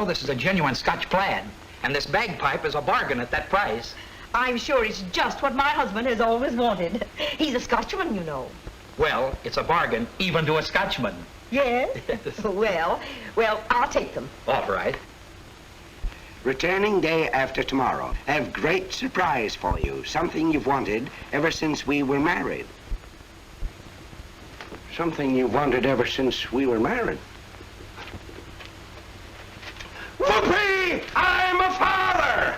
this is a genuine Scotch plaid, and this bagpipe is a bargain at that price. I'm sure it's just what my husband has always wanted. He's a Scotchman, you know. Well, it's a bargain even to a Scotchman. Yes? Yes. Well, I'll take them. All right. Returning day after tomorrow. I have great surprise for you. Something you've wanted ever since we were married. Something you've wanted ever since we were married. Whoopee! I'm a father!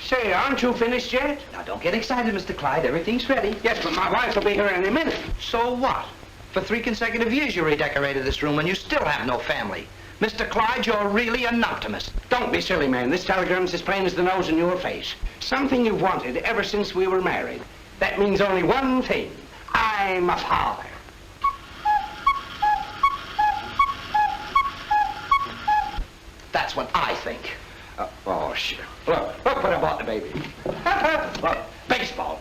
Say, aren't you finished yet? Now, don't get excited, Mr. Clyde. Everything's ready. Yes, but my wife will be here any minute. So what? For 3 consecutive years you redecorated this room and you still have no family. Mr. Clyde, you're really an optimist. Don't be silly, man. This telegram's as plain as the nose in your face. Something you've wanted ever since we were married. That means only one thing. I'm a father. That's what I think. Oh, sure. Look what I bought the baby. Look, baseball.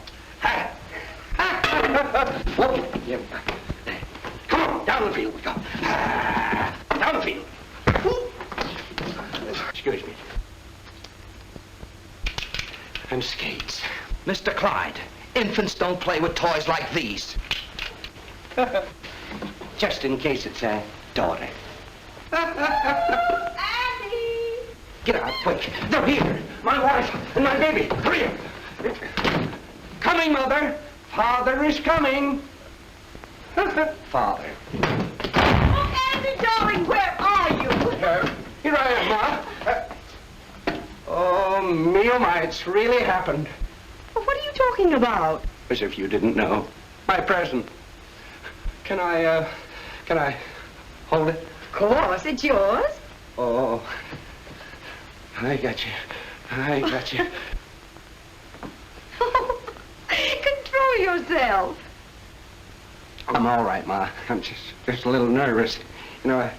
Look. Yeah. Come on, down the field we go. Down the field. Excuse me. And skates. Mr. Clyde, infants don't play with toys like these. Just in case it's a daughter. Get out, quick. They're here. My wife and my baby. Hurry up. Coming, Mother. Father is coming. Father. Oh, Andy, darling, where are you? Here I am, Ma. Oh, me, oh, my, it's really happened. Well, what are you talking about? As if you didn't know. My present. Can I hold it? Of course, it's yours. Oh, I got you. I got you. Control yourself. I'm all right, Ma. I'm just a little nervous. You know,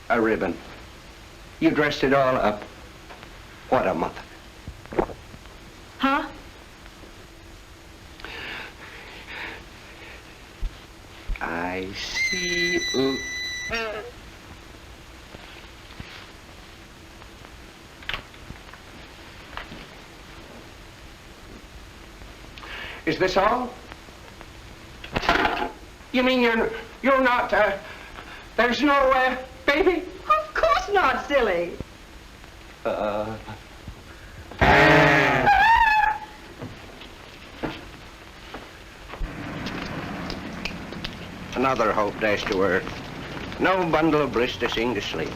a ribbon. You dressed it all up. What a mother. Huh? I see. Is this all? You mean you're not, there's no, baby? Of course not, silly. Another hope dashed to earth. No bundle of Bliss to sing to sleep.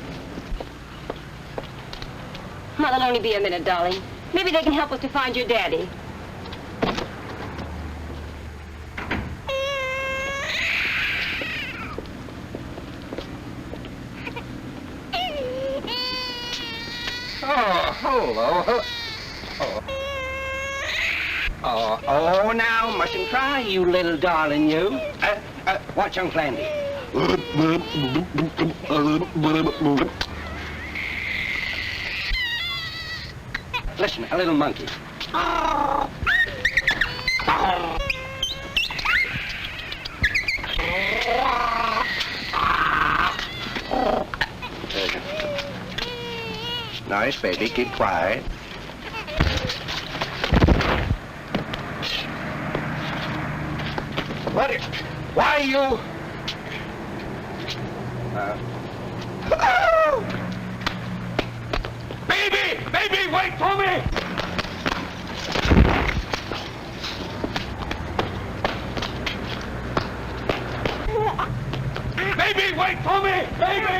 Mother'll only be a minute, darling. Maybe they can help us to find your daddy. Oh, hello. Oh, now, mustn't cry, you little darling, you. Watch Uncle Andy. Listen, a little monkey. Nice, baby, keep quiet. Why you? Oh! Baby, wait for me! Baby, wait for me! Baby!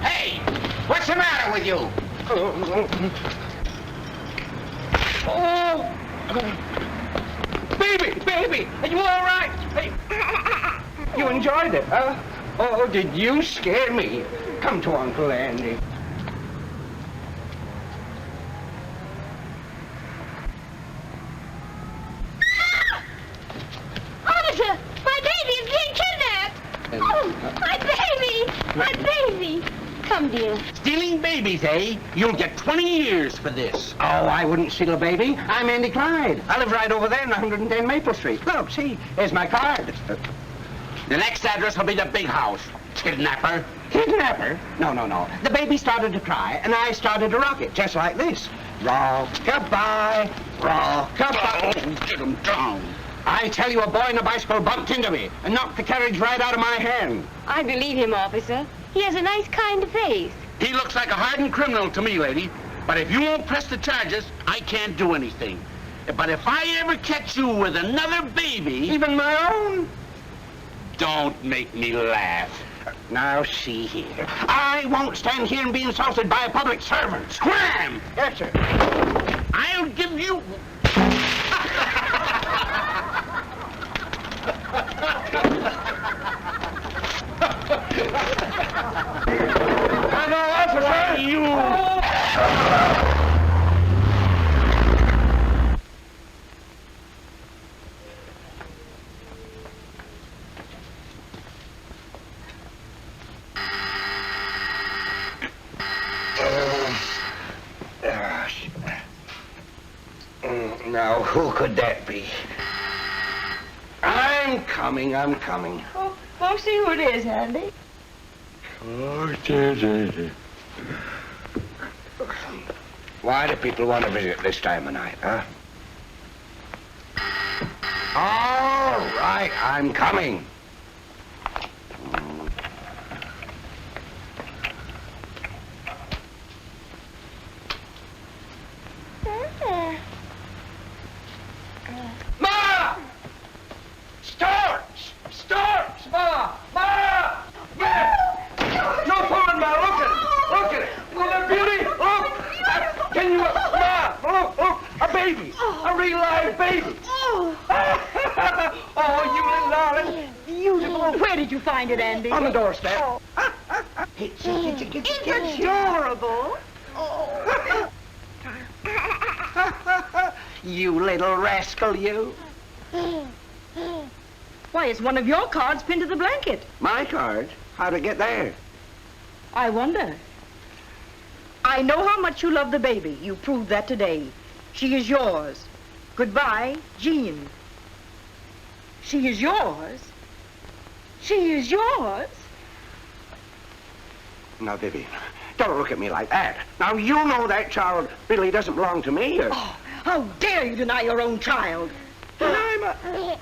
Hey, what's the matter with you? Oh! Baby, are you all right? Hey. You enjoyed it, huh? Oh, did you scare me? Come to Uncle Andy. baby. Come, dear. Stealing babies, eh? You'll get 20 years for this. Oh, I wouldn't steal a baby. I'm Andy Clyde. I live right over there in 110 Maple Street. Look, see, here's my card. The next address will be the big house. Kidnapper. Kidnapper? No, no, no. The baby started to cry, and I started to rock it, just like this. Rock-a-bye, rock-a-bye. Oh, get him down. I tell you, a boy on a bicycle bumped into me and knocked the carriage right out of my hand. I believe him, officer. He has a nice, kind face. He looks like a hardened criminal to me, lady. But if you won't press the charges, I can't do anything. But if I ever catch you with another baby... Even my own? Don't make me laugh. Now, see here. I won't stand here and be insulted by a public servant. Scram! Yes, sir. I'll give you... Hello, officer! You... Now, who could that be? I'm coming. Oh, see who it is, Andy. Why do people want to visit this time of night, huh? All right, I'm coming. Ma! Storks! Storks! Ma! Ma! Ma! No pulling, Ma! Look at it! Look at it! Look at beauty! Look! Can you... Ma! Look! A baby! A real live baby! Oh, you little darling! Beautiful. Where did you find it, Andy? On the doorstep. Oh. It's adorable. You little rascal, you. Why, it's one of your cards pinned to the blanket. My card? How'd it get there? I wonder. I know how much you love the baby. You proved that today. She is yours. Goodbye, Jean. She is yours. She is yours. Now, Vivian, don't look at me like that. Now, you know that child really doesn't belong to me. Oh, how dare you deny your own child? And I'm a...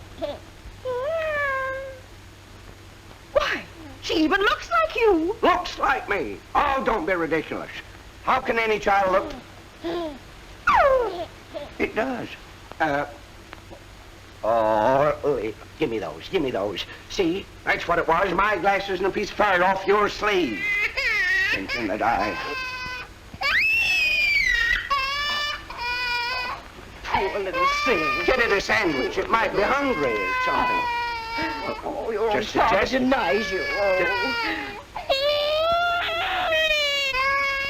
Why, she even looks like you. Looks like me. Oh, don't be ridiculous. How can any child look... It does. Oh, give me those, give me those. See, that's what it was. My glasses and a piece of fur off your sleeve. Thinking that I... Poor little thing. Get it a sandwich. It might be hungry or something. Oh, your own Just father suggest it. denies you. Oh.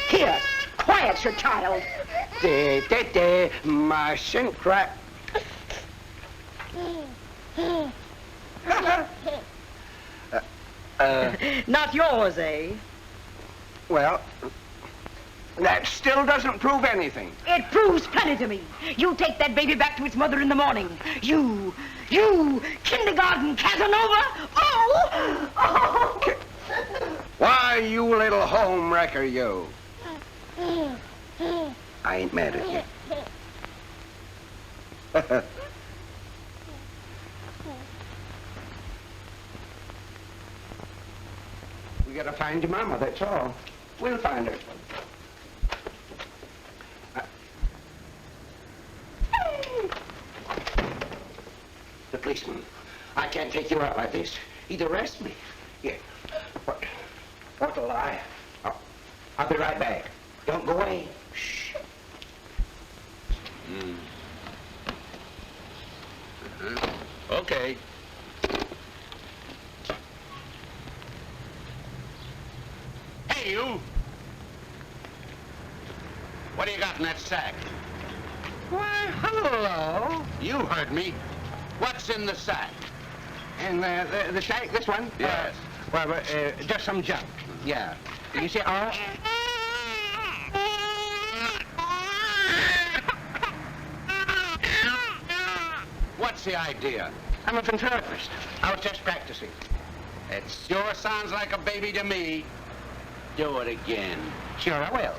Here, quiet your child. My syncrat. Not yours, eh? Well, that still doesn't prove anything. It proves plenty to me. You take that baby back to its mother in the morning. You, kindergarten Casanova. Oh! Why, you little home wrecker, you. I ain't mad at you. We gotta find your mama, that's all. We'll find her. The policeman. I can't take you out like this. He'd arrest me. Yeah. What a lie. I'll be right back. Don't go away. Shh. Okay. Hey, you! What do you got in that sack? Why, hello. You heard me. What's in the sack? And the sack, this one? Yes. Well, just some junk. Yeah. You see, oh. What's the idea? I'm a ventriloquist. I was just practicing. It sure sounds like a baby to me. Do it again. Sure, I will.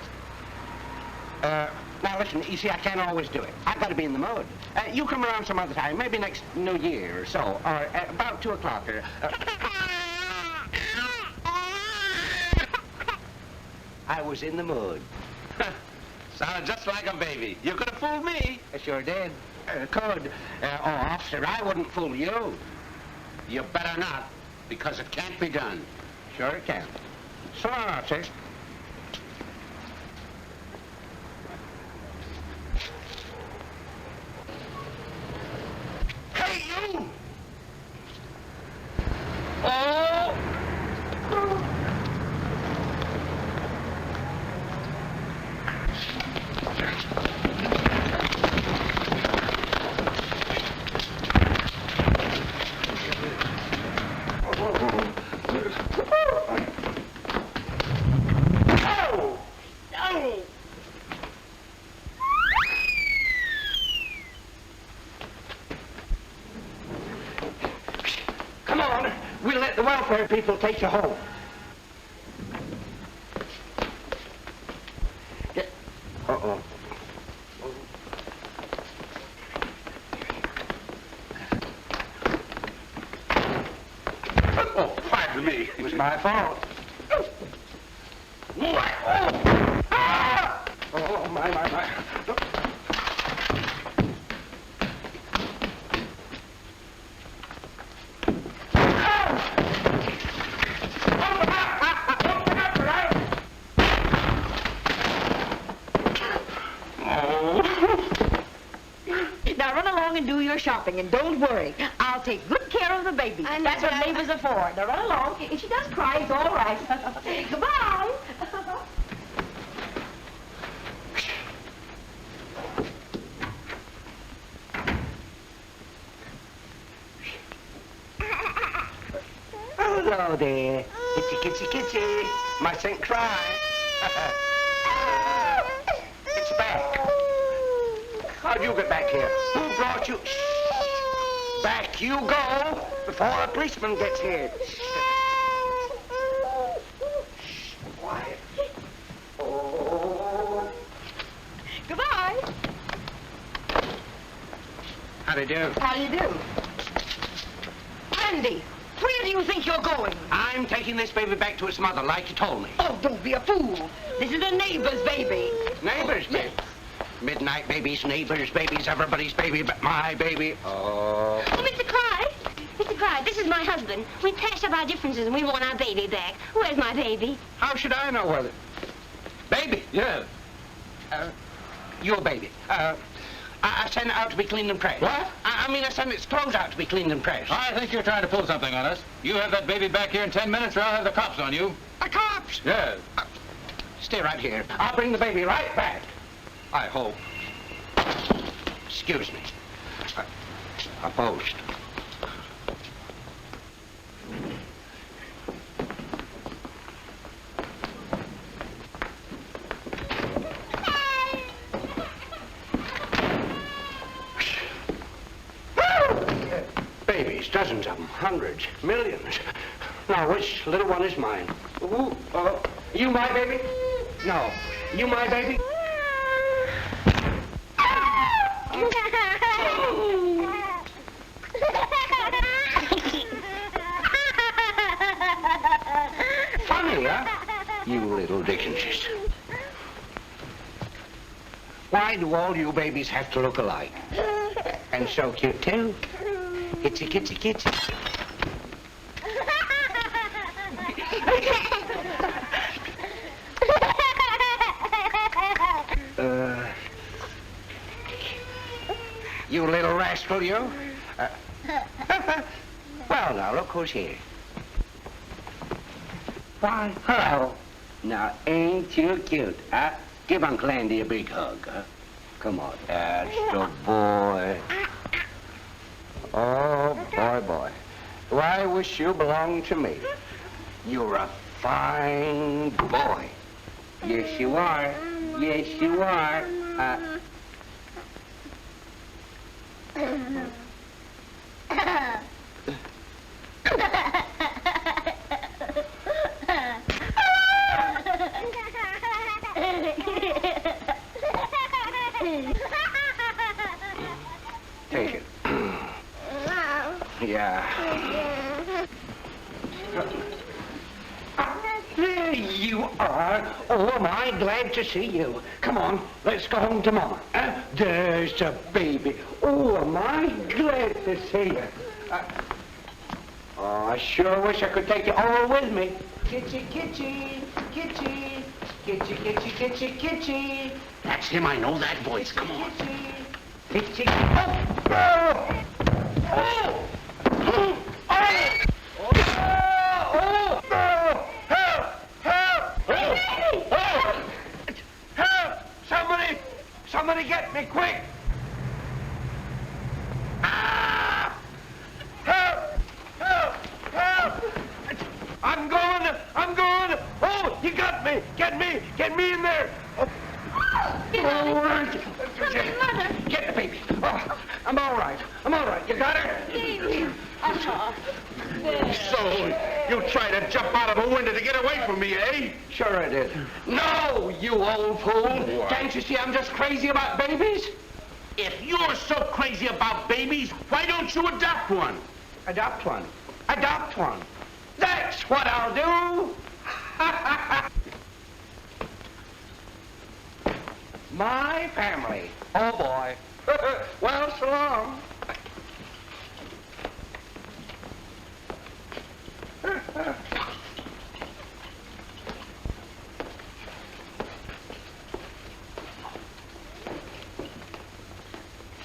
Now listen, you see, I can't always do it. I've got to be in the mood. You come around some other time, maybe next New Year or so, or about 2 o'clock. I was in the mood. Sounded just like a baby. You could have fooled me. I sure did. Could. Officer, I wouldn't fool you. You better not, because it can't be done. Sure it can. So long, officer. Hey, you! Oh! Come on. We'll let the welfare people take you home. Uh-oh. Oh, pardon me. It was my fault. Oh, my. Now run along and do your shopping, and don't worry. I'll take good care of the baby. That's what neighbors are for. Now run along. If she does cry, it's all right. Goodbye. Hello there. Kitsy. Mustn't cry. It's back. How'd you get back here? Who brought you? Shh. Back you go before a policeman gets here. Shh. Quiet. Oh. Goodbye. How do you do? How do you do? Andy, where do you think you're going? I'm taking this baby back to its mother, like you told me. Oh, don't be a fool. This is a neighbor's baby. Neighbor's baby. Midnight babies, neighbors' babies, everybody's baby, but my baby. Oh. Oh, Mr. Clyde. Mr. Clyde, this is my husband. We patched up our differences and we want our baby back. Where's my baby? How should I know whether... Baby? Yeah. Your baby. I sent it out to be cleaned and pressed. What? I mean, I sent its clothes out to be cleaned and pressed. I think you're trying to pull something on us. You have that baby back here in 10 minutes or I'll have the cops on you. The cops? Yes. Stay right here. I'll bring the baby right back. I hope. Excuse me. A post. Babies, dozens of them, hundreds, millions. Now, which little one is mine? Ooh, you my baby? No. You my baby? Funny, huh? You little Dickenses. Why do all you babies have to look alike? And so cute, too. Kitsy. You little rascal, you. Well, now, look who's here. Why, hello. Now, ain't you cute, huh? Give Uncle Andy a big hug, huh? Come on, that's the boy. Oh, boy. Well, I wish you belonged to me. You're a fine boy. Yes, you are. Yes, you are. Take it. Yeah. There you are. Oh, am I glad to see you. Come on, let's go home to Mama. There's the baby. Oh, am I glad to see you. Oh, I sure wish I could take you all with me. Kitchy, kitchy, kitchy, kitchy, kitchy, kitchy, kitchy. That's him. I know that voice. Come on. Kitchy, kitchy. Oh! Oh! Oh! Somebody get me, quick! Ah! Help! Help! Help! I'm going! Oh, you got me! Get me in there! Oh. Get the baby! Oh, I'm all right. You got her? So, you tried to jump out of a window to get away from me, eh? Sure I did. No, you old fool! Can't you see I'm just crazy about babies? If you're so crazy about babies, why don't you adopt one? Adopt one. Adopt one. That's what I'll do. My family. Oh, boy. Well, so long.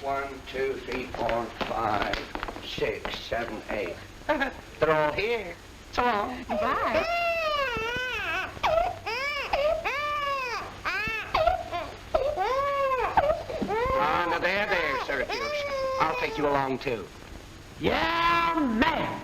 One, two, 3, 4, 5, 6, 7, 8. They're all here. So long. Bye. Now there, Syracuse. I'll take you along, too. Yeah, man.